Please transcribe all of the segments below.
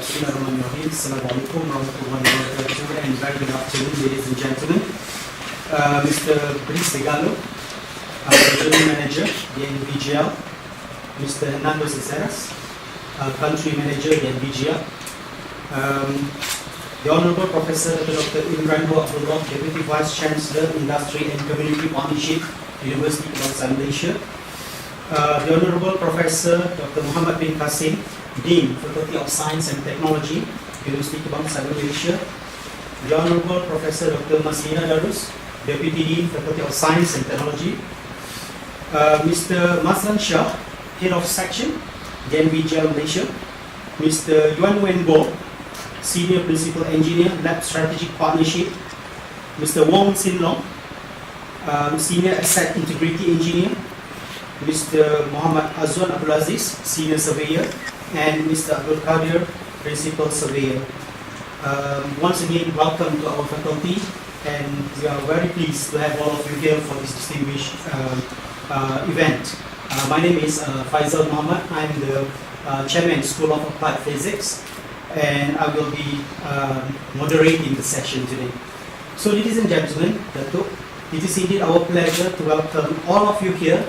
Bismillahirrahmanirrahim. Assalamualaikum warahmatullahi wabarakatuh, and very good afternoon, ladies and gentlemen. Mr. Brice Segalo, General Manager, DNV-GL, Mr. Hernando Cesaras, Country Manager, DNV-GL, the Honorable Professor Dr. Imran Ho Abdullah, Deputy Vice Chancellor, Industry and Community Partnership, University of Malaysia, the Honorable Professor Dr. Muhammad bin Qasim, Dean, Fakulti of Sains and Technology, University of Malaysia, the Honorable Professor Dr. Masina Darus, Deputy Dean, Faculty of Science and Technology, Mr. Maslan Shah, Head of Section, DNV-GL Malaysia, Mr. Yuan Wen Bo, Senior Principal Engineer, Lab Strategic Partnership, Mr. Wong Sin Long, Senior Asset Integrity Engineer, Mr. Muhammad Azwan Abdul Aziz, Senior Surveyor, and Mr. Abdul Qadir, Principal Surveyor. Once again, welcome to our faculty, and we are very pleased to have all of you here for this distinguished event. My name is Faisal Muhammad. I'm the Chairman, School of Applied Physics, and I will be moderating the session today. So, ladies and gentlemen, Dato, it is indeed our pleasure to welcome all of you here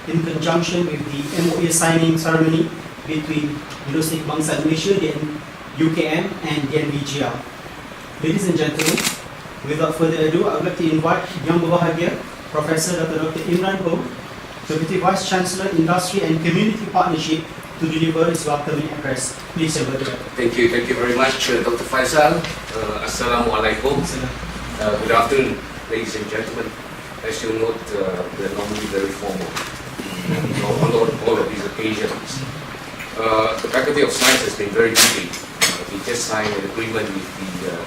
in conjunction with the MoA signing ceremony between University of Malaysia Sdn, UKM and DNV-GL. Ladies and gentlemen, without further ado, I would like to invite Yang Berbahagia, Professor Dr. Imran Ho, Deputy Vice Chancellor, Industry and Community Partnership, to deliver his welcoming address. Please, Dr. Thank you very much, Dr. Faisal. Assalamualaikum. Good afternoon, ladies and gentlemen. As you note, we are normally very formal on all of these occasions. The Faculty of Science has been very busy. We just signed an agreement with the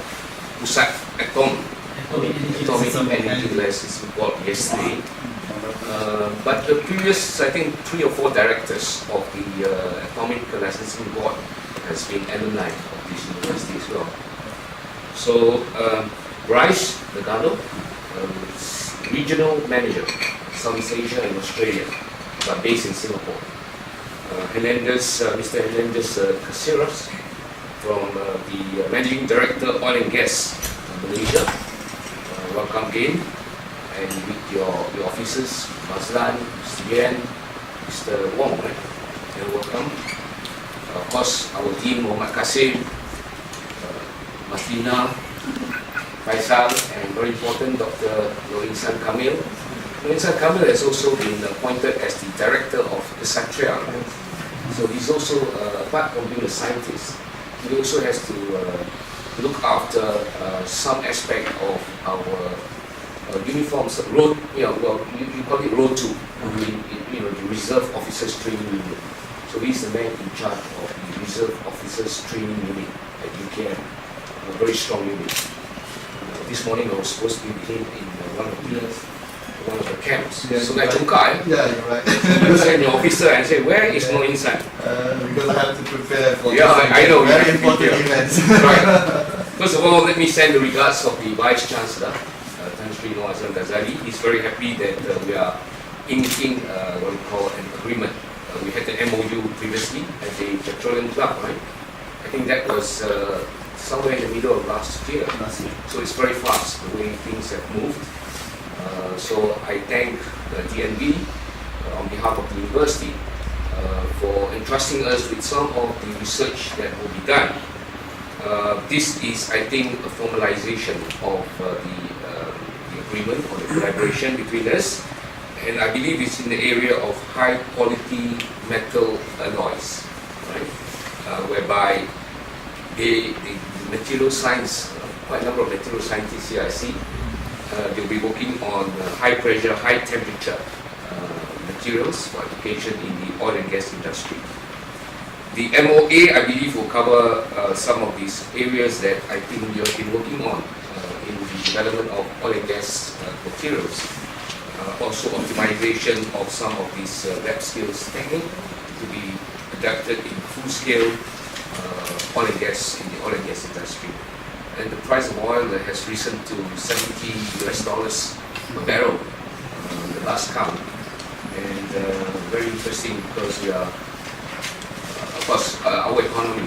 Pusat Atomic Energy License Board yesterday. But the previous, I think, 3 or 4 directors of the Atomic Licensing Board has been alumni of this university as well. So, Bryce Legado, Regional Manager, Southeast Asia and Australia, but based in Singapore. Mr. Hernandez Casillas, from the Managing Director, Oil and Gas, Malaysia. Welcome again. And with your officers, Maslan, Mr. Yen, Mr. Wong, right? You're welcome. Of course, our team, Muhammad Qasim, Masina, Faisal, and very important, Dr. Noorinsan Kamil. Noorinsan Kamil has also been appointed as the Director of the Satria. So he's also, apart from being a scientist, he also has to look after some aspect of our uniforms, road, you call it road 2, the Reserve Officers Training Unit. So he's the man in charge of the Reserve Officers Training Unit at UKM, a very strong unit. This morning I was supposed to be with him in one of the camps. Yeah, so I jungka, yeah, you're right. you send your officer and say, where is Noorinsan? Because I have to prepare for I know, very important events. Right. First of all, let me send the regards of the Vice Chancellor, He's very happy that we are inking what we call an agreement. We had the MoU previously at the Petroleum Club, right? I think that was somewhere in the middle of last year. So it's very fast the way things have moved. So I thank the DNV on behalf of the university for entrusting us with some of the research that will be done. This is, I think, a formalization of the agreement or the collaboration between us, and I believe it's in the area of high quality metal alloys, right? Whereby the material science, quite a number of material scientists here I see, they'll be working on high pressure, high temperature materials for application in the oil and gas industry. The MoA, I believe, will cover some of these areas that I think you have been working on in the development of oil and gas materials. Also optimization of some of these lab skills technique to be adapted in full-scale oil and gas in the oil and gas industry. And the price of oil has risen to $70 per barrel, the last count. And very interesting because we are, of course, our economy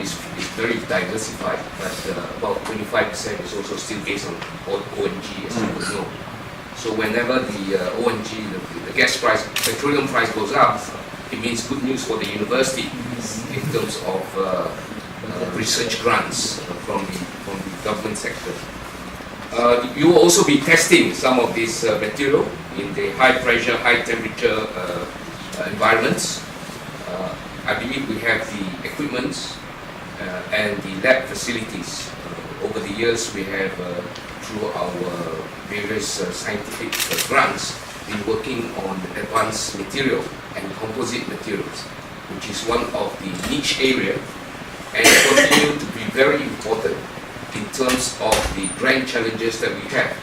is very diversified, but about 25% is also still based on ONG, as you would know. So whenever the ONG, the gas price, petroleum price goes up, it means good news for the university in terms of research grants from the government sector. You will also be testing some of this material in the high pressure, high temperature environments. I believe we have the equipment and the lab facilities. Over the years, we have, through our various scientific grants, been working on advanced material and composite materials, which is one of the niche area and continue to be very important in terms of the grand challenges that we have.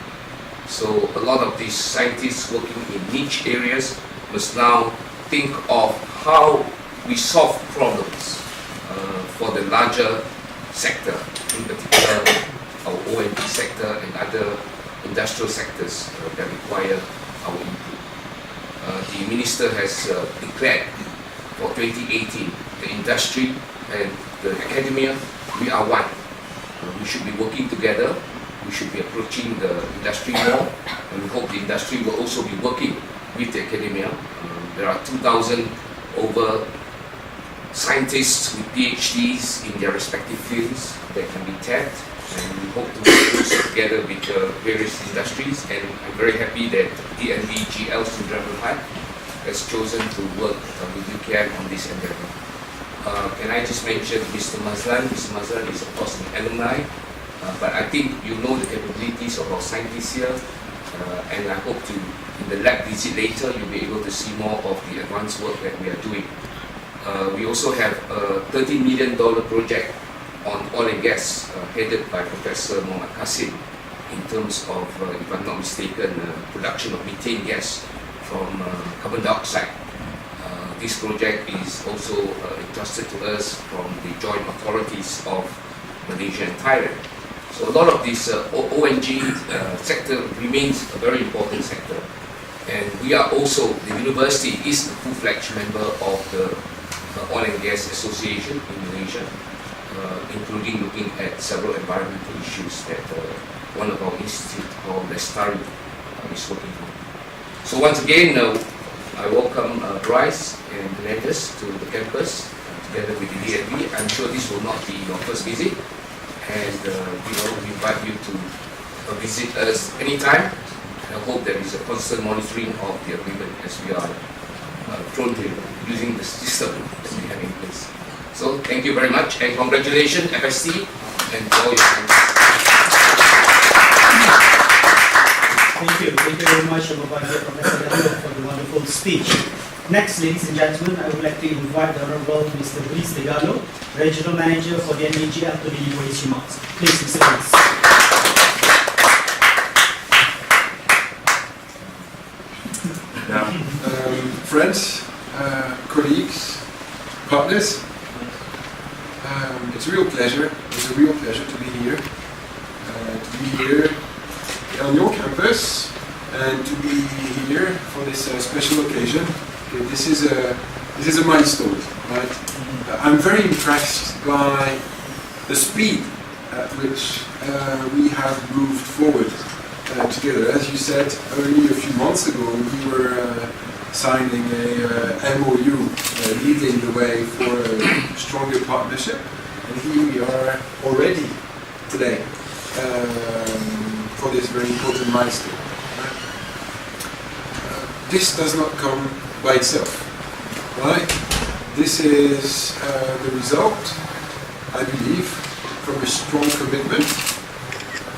So a lot of these scientists working in niche areas must now think of how we solve problems for the larger sector, in particular our ONG sector and other industrial sectors that require our input. The Minister has declared for 2018, the industry and the academia, we are one. We should be working together, we should be approaching the industry more, and we hope the industry will also be working with the academia. There are 2,000 over scientists with PhDs in their respective fields that can be tapped, and we hope to work also together with various industries, and I'm very happy that DNV-GL has chosen to work with UKM on this endeavor. Can I just mention Mr. Mazlan? Mr. Mazlan is of course an alumni, but I think you know the capabilities of our scientists here, and I hope to, in the lab visit later, you'll be able to see more of the advanced work that we are doing. We also have a $30 million project on oil and gas headed by Professor Muhammad Kasim in terms of, if I'm not mistaken, production of methane gas from carbon dioxide. This project is also entrusted to us from the joint authorities of Malaysia and Thailand. So a lot of this ONG sector remains a very important sector. And we are also, the university is a full-fledged member of the Oil and Gas Association in Malaysia, including looking at several environmental issues that one of our institutes called Dari is working on. So once again, I welcome Bryce and Hernandez to the campus together with the DNV. I'm sure this will not be your first visit, and we invite you to visit us anytime. I hope there is a constant monitoring of the agreement as we are prone to using the system that we have in place. So thank you very much, and congratulations FST and all your friends. Thank you very much, Professor Dato, for the wonderful speech. Next, ladies and gentlemen, I would like to invite the Honorable Mr. Luis Degalo, Regional Manager for the DNV-GL, to deliver his remarks. Please, Mr. Luis. Friends, colleagues, partners, it's a real pleasure. It's a real pleasure to be here on your campus, and to be here for this special occasion. Okay, this is a milestone, right? I'm very impressed by the speed at which we have moved forward together. As you said, only a few months ago we were signing a MoU, leading the way for a stronger partnership, and here we are already today for this very important milestone. This does not come by itself, right? This is the result, I believe, from a strong commitment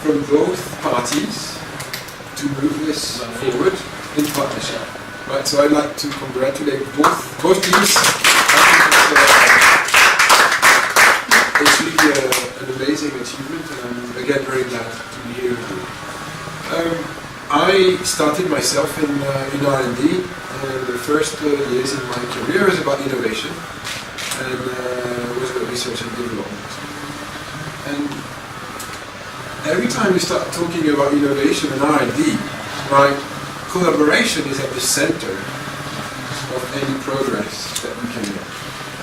from both parties to move this forward in partnership. Right, so I'd like to congratulate both teams. It's really an amazing achievement, and I'm again very glad to be here with you. I started myself in R&D, and the first years in my career was about innovation, and was about research and development. And every time we start talking about innovation and R&D, right, collaboration is at the center of any progress that we can make.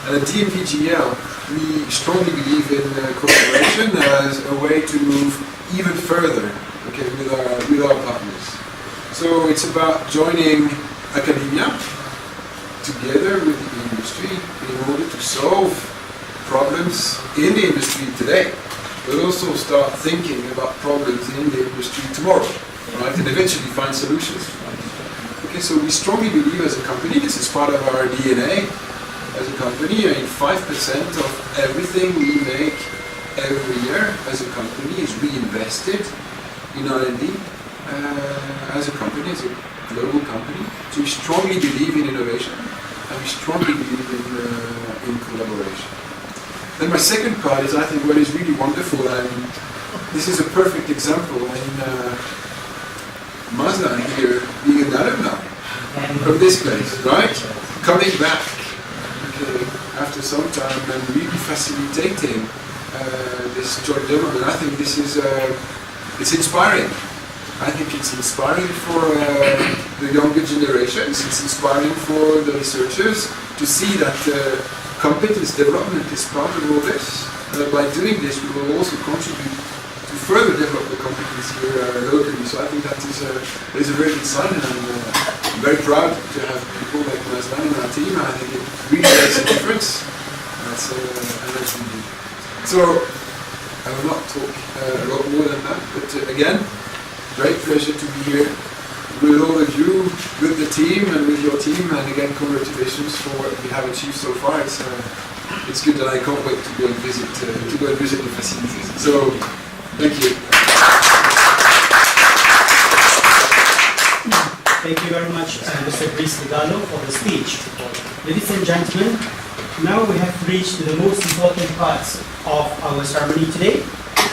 And at DNV-GL, we strongly believe in cooperation as a way to move even further, okay, with our partners. So it's about joining academia together with the industry in order to solve problems in the industry today, but also start thinking about problems in the industry tomorrow, right, and eventually find solutions. Okay, so we strongly believe as a company, this is part of our DNA as a company, 5% of everything we make every year as a company is reinvested in R&D as a company, as a global company. So we strongly believe in innovation, and we strongly believe in collaboration. Then my second part is, I think, what is really wonderful, and this is a perfect example in Mazda here being an alumni from this place, right? Coming back, okay, after some time and really facilitating this joint development. I think this is it's inspiring. I think it's inspiring for the younger generations. It's inspiring for the researchers to see that competence development is part of all this. By doing this, we will also contribute to further develop the competence here locally. So I think that is a very good sign, and I'm very proud to have people like Mazlan in our team. And I think it really makes a difference. That's really good. So I will not talk a lot more than that, but again, great pleasure to be here with all of you, with the team and with your team, and again, congratulations for what we have achieved so far. It's good, and I can't wait to go and visit the facilities. So, thank you. Thank you very much, Mr. Brice Legalo, for the speech. Ladies and gentlemen, now we have reached the most important parts of our ceremony today.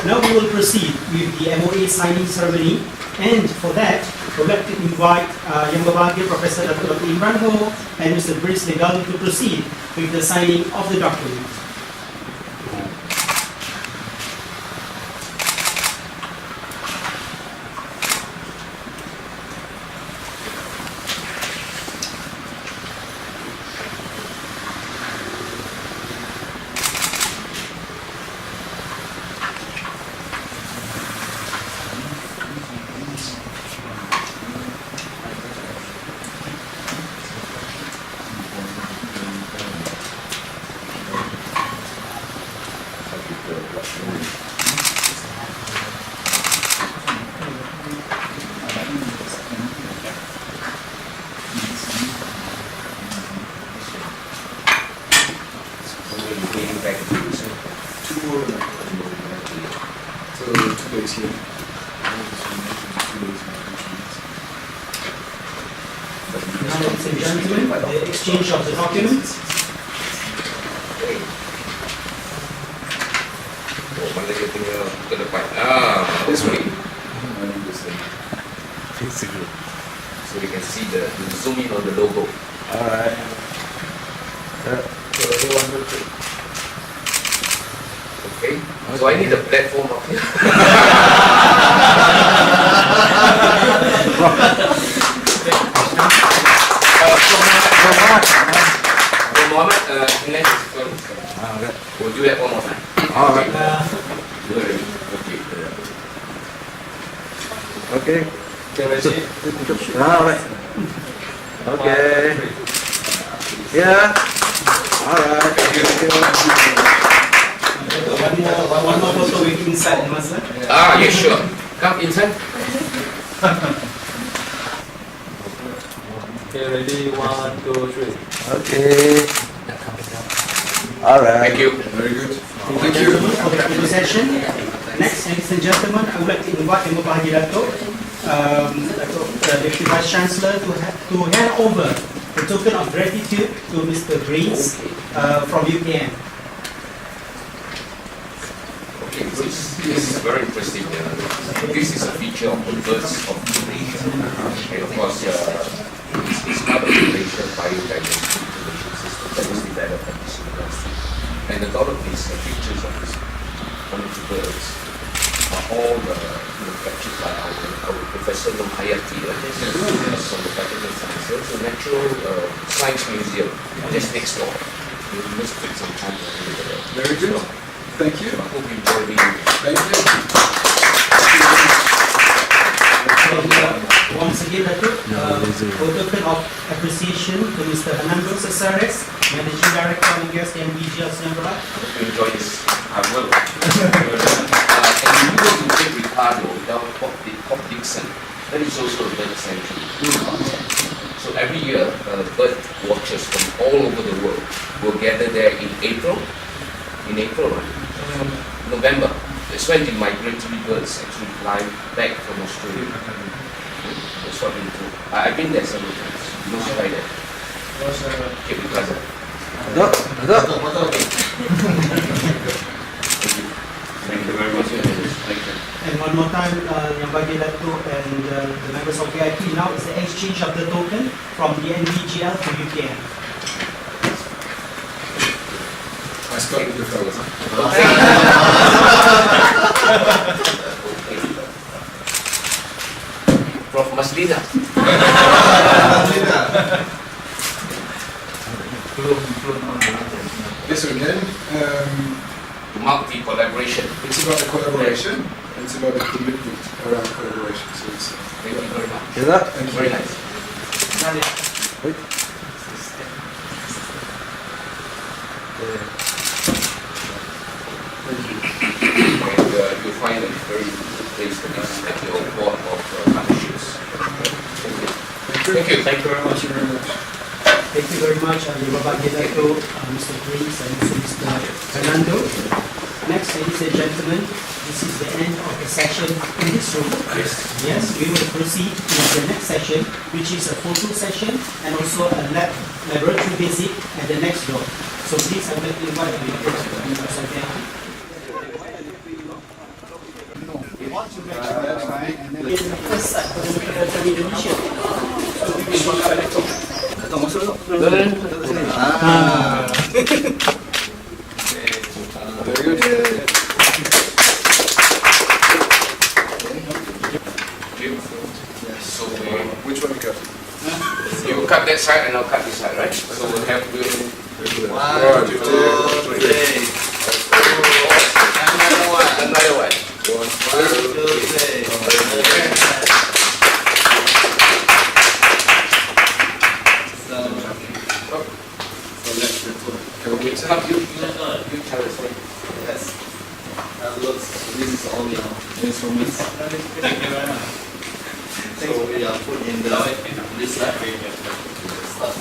Now we will proceed with the MoA signing ceremony, and for that, I would like to invite Yang Berbahagia Professor Dr. Imran Ho and Mr. Brice Legalo to proceed with the signing of the document. Ladies and gentlemen, the exchange of the documents. Mana dia tinggal ke depan? This way. So we can see the zoom in on the logo. Alright. Okay. So I need a platform up here. Muhammad, English is good. Would you have one more time? Alright. Okay. Okay. Alright. Okay. Yeah. Alright. Thank you. One more photo with inside, Mazlan. Yes, sure. Come inside. Okay, ready? 1, 2, 3. Okay. Alright. Thank you. Very good. Thank you for the photo session. Next, ladies and gentlemen, I would like to invite Majlis Dato, Deputy Vice Chancellor, to hand over a token of gratitude to Mr. Brice from UKM. Okay, so this is very interesting. This is a feature of the birds of Malaysia. And of course, it's part of the Malaysian biodiversity information system that was developed at this university. And a lot of these pictures of these wonderful birds are all captured by our Professor Hayati from the Faculti Sains. It's a natural science museum just next door. You must take some time to look at that. Very A token of appreciation to Mr. Hernando Cesares, Managing Director of UKM-DNV-GL Singapore. Enjoy this. I will. And we will to take Ricardo without Pop Dixon. That is also a bird sanctuary. So every year, bird watchers from all over the world will gather there in April. In April, right? November. That's when the migratory birds actually fly back from Australia. That's what we do. I've been there several times. You must try that. Okay, Ricardo. Dok, Dok. Thank you very much. Thank you. And one more time, Yang Bagi Dato and the members of VIP, now is the exchange of the token from DNV-GL to UKM. I start with the fellas. Prof Maslina. Yes, so again, To mark the collaboration. it's about the collaboration, and it's about the commitment around collaboration. So it's Thank you very much. Ya tak? thank you. Very nice. And you'll find a very good place for this at your board of partnerships. Thank you. Thank you very much. Thank you very much, Yang Bagi Dato, Mr. Prince and Mr. Fernando. Next, ladies and gentlemen, this is the end of the session in this room. Yes, we will proceed to the next session, which is a photo session and also a laboratory visit at the next door. So please, I would like to invite the members of the Pusat Pengajian Indonesia. Very good. So Which one we got? you cut that side and I'll cut this side, right? So we'll have One, two, three. another one. One, two, three. Can we mix it? Come, you tell us. Yes. Looks, this is all your instruments. So we are put in this lab. Start.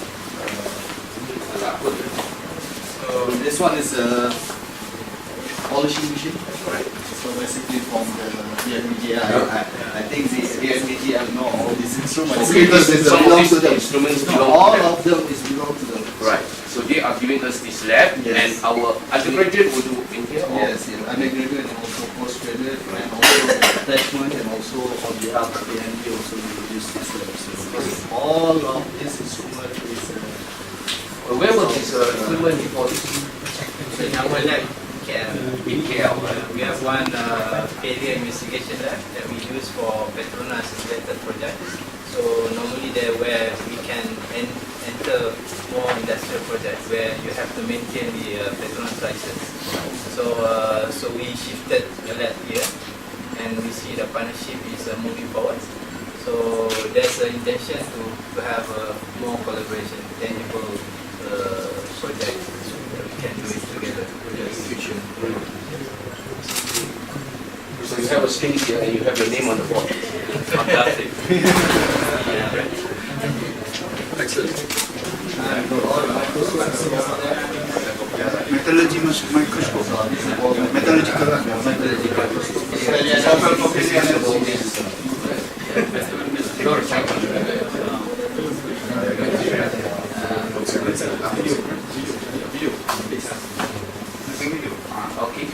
So this one is a polishing machine. So basically from the DNV-GL, I think the DNV-GL know all these instruments Okay, because it some of belongs to these them. instruments No, belong all to them. of them is belong to them. Right. So they are giving us this lab, Yes. and our undergraduate will do in here. Or? Yes, yes, undergraduate and also postgraduate and also attachment and also on behalf of the DNV also we will use this lab. So all of this instrument is Where was this equipment before this? In our lab, In KL. we have one failure investigation lab that we use for Petronas related projects. So normally there where we can enter more industrial projects where you have to maintain the Petronas license. So we shifted the lab here, and we see the partnership is moving forward. So there's an intention to have more collaboration, tangible projects that we can do it together in the future. So you have a space here and you have your name on the board. Fantastic. Excellent. Metallurgy microscope. Metallurgical. Okay.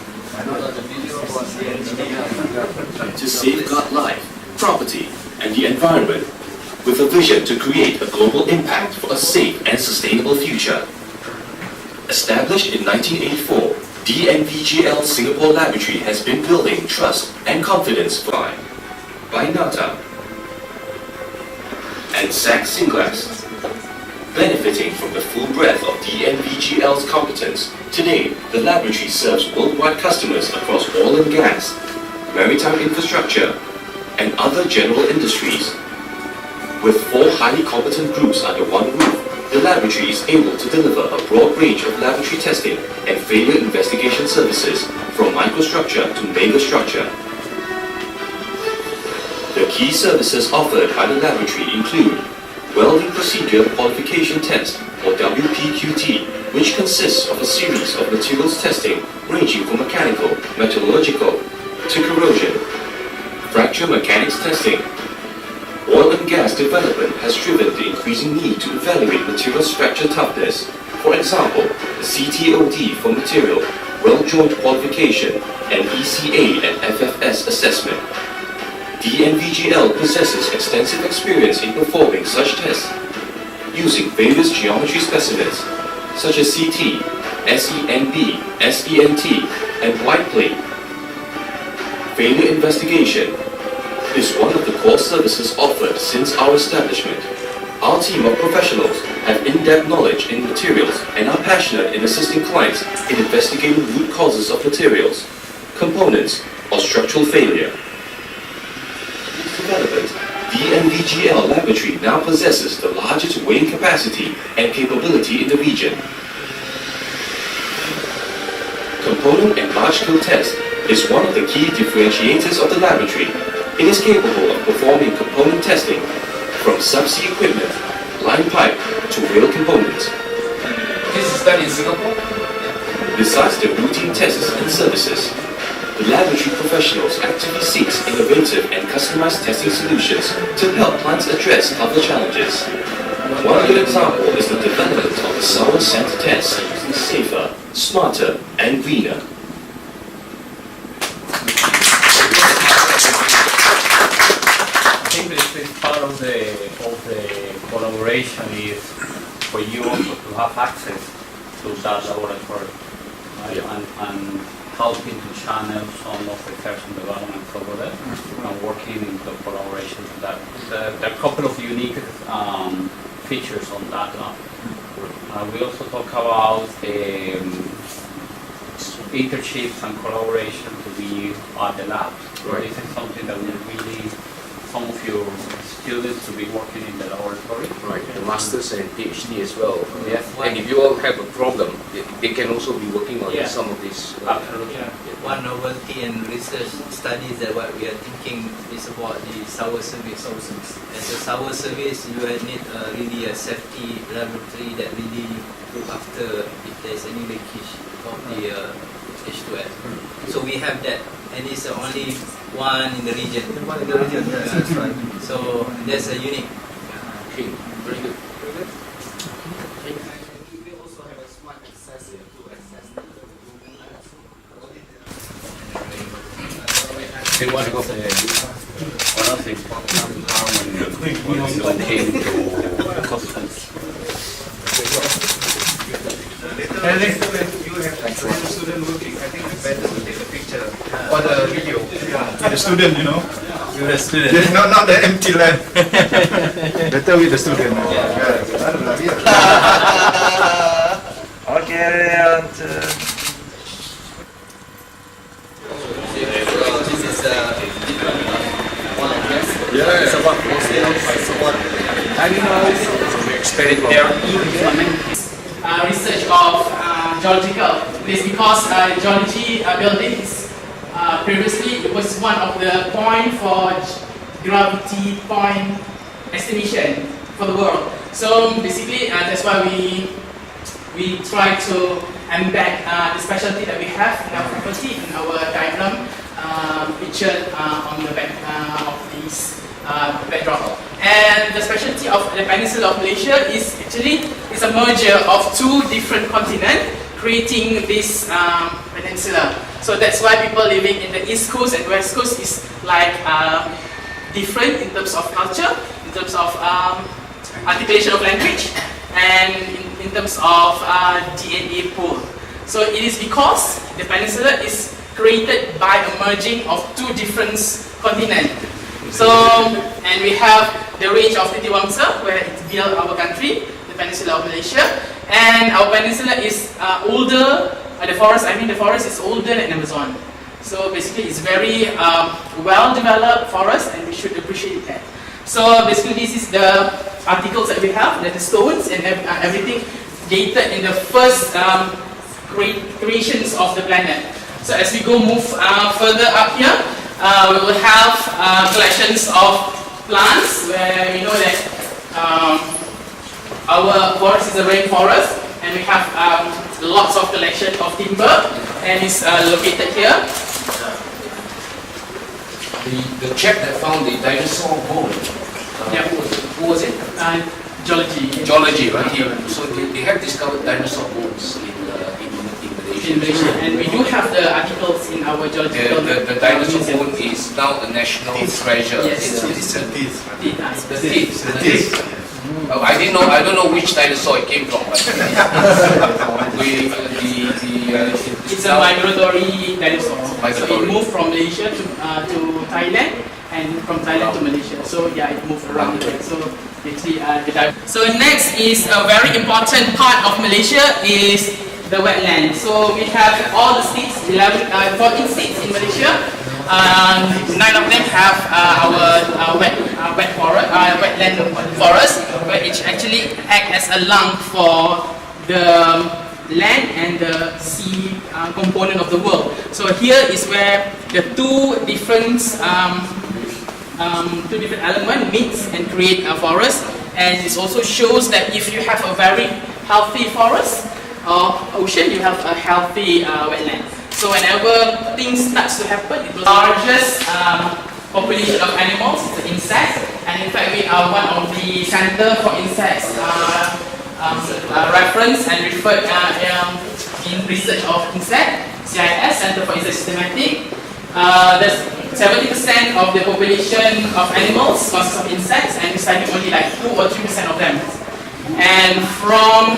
To safeguard life, property, and the environment, with a vision to create a global impact for a safe and sustainable future. Established in 1984, DNV-GL Singapore Laboratory has been building trust and confidence by NATA and SAC Singlass. Benefiting from the full breadth of DNV-GL's competence, today the laboratory serves worldwide customers across oil and gas, maritime infrastructure, and other general industries. With 4 highly competent groups under one roof, the laboratory is able to deliver a broad range of laboratory testing and failure investigation services from microstructure to megastructure. The key services offered by the laboratory include Welding Procedure Qualification Test, or WPQT, which consists of a series of materials testing ranging from mechanical, metallurgical, to corrosion. Fracture mechanics testing. Oil and gas development has driven the increasing need to evaluate materials fracture toughness. For example, the CTOD for material, weld joint qualification, and ECA and FFS assessment. DNV-GL possesses extensive experience in performing such tests, using various geometry specimens, such as CT, SENB, SENT, and white plate. Failure investigation is one of the core services offered since our establishment. Our team of professionals have in-depth knowledge in materials and are passionate in assisting clients in investigating root causes of materials, components, or structural failure. Development, DNV-GL Laboratory now possesses the largest weighing capacity and capability in the region. Component and large-scale test is one of the key differentiators of the laboratory. It is capable of performing component testing from subsea equipment, line pipe to rail components. This is done in Singapore. Besides the routine tests and services, the laboratory professionals actively seeks innovative and customized testing solutions to help clients address other challenges. One good example is the development of the sour sand test using safer, smarter, and greener. I think this is part of the collaboration is for you also to have access to that laboratory, right? And helping to channel some of the research and development over there and working in the collaboration with that. There are a couple of unique features on that lab. We also talk about internships and collaboration to be at the lab. Right. This is something that we really, some of your students to be working in the laboratory. Right, the masters and PhD as well. Yes. And if you all have a problem, they can also be working on Yeah. some of these. Absolutely. One novelty and research studies that what we are thinking is about the sour service. As a sour service, you will need really a safety laboratory that really look after if there's any leakage of the H2S. So we have that, and it's the only one in the region. That's right. So that's a unique. Okay, very good. We also have a smart access to access the I think one of the important part when it came to customs. you have student working. I think it's better to take a picture or the video. The student, you know. You're a student. Not the empty lab. Better with the student. Okay, and This is oil and gas. It's about mostly it's about animals. Research of geological. It is because geology building is previously it was one of the point for gravity point estimation for the world. So basically that's why we try to embed the specialty that we have in our faculty in our diagram pictured on the back of this backdrop. And the specialty of the Peninsula of Malaysia is actually a merger of two different continents creating this peninsula. So that's why people living in the East Coast and West Coast is like different in terms of culture, in terms of articulation of language, and in terms of DNA pool. So it is because the peninsula is created by a merging of two different continents. So, and we have the range of Titiwangsa, where it built our country, the Peninsula of Malaysia, and our peninsula is older. The forest is older than Amazon. So basically, it's very well developed forest, and we should appreciate that. So basically this is the articles that we have, the stones and everything dated in the first creations of the planet. So as we move further up here, we will have collections of plants where we know that our forest is a rainforest, and we have lots of collection of timber, and it's located here. The chap that found the dinosaur bone, Yeah. who was it? Geology. Geology, right? So they have discovered dinosaur bones in Malaysia. In Malaysia, and we do have the articles in our geological The dinosaur museum. bone is now a national treasure. Yes. The teeth. Oh, I don't know which dinosaur it came from, but It's a migratory dinosaur. So it Migratory. moved from Malaysia to Thailand, and from Thailand to Malaysia. So yeah, it moved around there. So actually, so next is a very important part of Malaysia is the wetland. So we have all the states, 14 states in Malaysia. 9 of them have our wetland forest, which actually act as a lung for the land and the sea component of the world. So here is where the two different elements mix and create a forest, and it also shows that if you have a very healthy forest or ocean, you have a healthy wetland. So whenever things starts to happen, the largest population of animals is the insects, and in fact we are one of the center for insects reference and referred in research of insect, CIS, Center for Insect Systematic. There's 70% of the population of animals consists of insects, and we study only like 2 or 3% of them. And from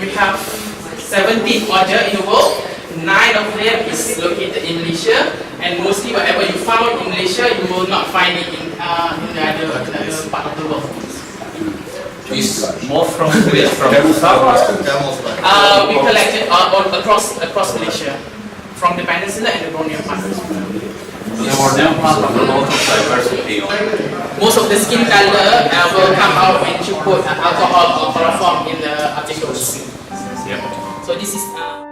we have 17 order in the world. 9 of them is located in Malaysia, and mostly whatever you found in Malaysia, you will not find it in the other part of the world. is More from We collected all across Malaysia, from the peninsula and the Borneo part. the more than part of the local diversity. Most of the skin color will come out when you put alcohol or chloroform in the articles. Yeah. So this is.